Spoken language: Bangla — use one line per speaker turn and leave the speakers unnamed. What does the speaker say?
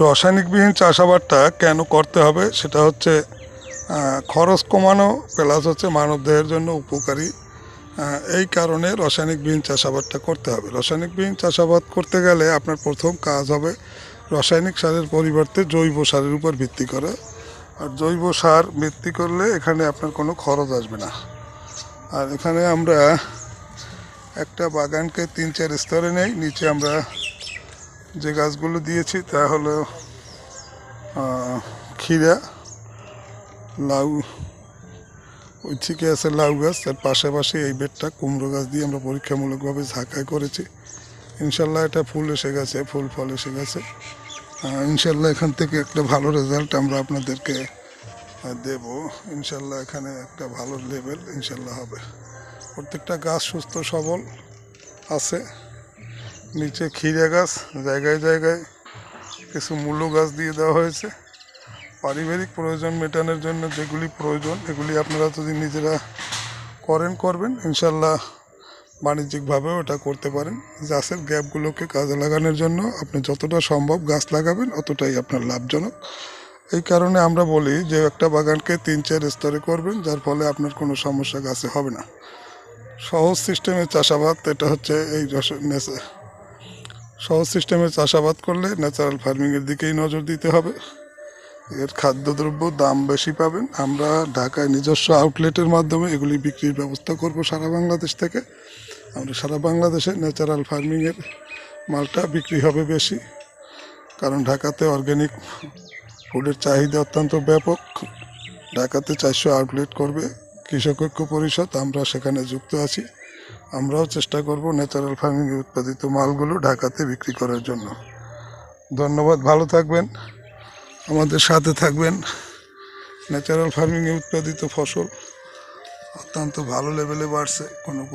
রাসায়নিকবিহীন চাষাবাদটা কেন করতে হবে সেটা হচ্ছে খরচ কমানো প্লাস হচ্ছে মানবদেহের জন্য উপকারী। এই কারণে রাসায়নিকবিহীন চাষাবাদটা করতে হবে। রাসায়নিকবিহীন চাষাবাদ করতে গেলে আপনার প্রথম কাজ হবে রাসায়নিক সারের পরিবর্তে জৈব সারের উপর ভিত্তি করা। আর জৈব সার ভিত্তি করলে এখানে আপনার কোনো খরচ আসবে না। আর এখানে আমরা একটা বাগানকে 3-4 স্তরে নেই। নিচে আমরা যে গাছগুলো দিয়েছি তা হলো ক্ষীরা, লাউ, ওই থেকে আছে লাউ গাছ, তার পাশাপাশি এই বেডটা কুমড়ো গাছ দিয়ে আমরা পরীক্ষামূলকভাবে ঝাঁকাই করেছি। ইনশাল্লাহ এটা ফুল এসে গেছে, ফুল ফল এসে গেছে। ইনশাল্লাহ এখান থেকে একটা ভালো রেজাল্ট আমরা আপনাদেরকে দেব। ইনশাল্লাহ এখানে একটা ভালো লেভেল ইনশাল্লাহ হবে। প্রত্যেকটা গাছ সুস্থ সবল আছে। নিচে ক্ষীরা গাছ, জায়গায় জায়গায় কিছু মূলো গাছ দিয়ে দেওয়া হয়েছে। পারিবারিক প্রয়োজন মেটানোর জন্য যেগুলি প্রয়োজন এগুলি আপনারা যদি নিজেরা করবেন ইনশাল্লাহ বাণিজ্যিকভাবেও এটা করতে পারেন। গাছের গ্যাপগুলোকে কাজে লাগানোর জন্য আপনি যতটা সম্ভব গাছ লাগাবেন অতটাই আপনার লাভজনক। এই কারণে আমরা বলি যে একটা বাগানকে 3-4 স্তরে করবেন, যার ফলে আপনার কোনো সমস্যা গাছে হবে না। সহজ সিস্টেমে চাষাবাদ এটা হচ্ছে সহজ সিস্টেমে চাষাবাদ করলে ন্যাচারাল ফার্মিংয়ের দিকেই নজর দিতে হবে। এর খাদ্যদ্রব্য দাম বেশি পাবেন। আমরা ঢাকায় নিজস্ব আউটলেটের মাধ্যমে এগুলি বিক্রির ব্যবস্থা করব সারা বাংলাদেশ থেকে। আমরা সারা বাংলাদেশে ন্যাচারাল ফার্মিংয়ের মালটা বিক্রি হবে বেশি, কারণ ঢাকাতে অর্গ্যানিক ফুডের চাহিদা অত্যন্ত ব্যাপক। ঢাকাতে 400 আউটলেট করবে কৃষক ঐক্য পরিষদ, আমরা সেখানে যুক্ত আছি। আমরাও চেষ্টা করব ন্যাচারাল ফার্মিংয়ে উৎপাদিত মালগুলো ঢাকাতে বিক্রি করার জন্য। ধন্যবাদ, ভালো থাকবেন, আমাদের সাথে থাকবেন। ন্যাচারাল ফার্মিংয়ে উৎপাদিত ফসল অত্যন্ত ভালো লেভেলে বাড়ছে, কোনো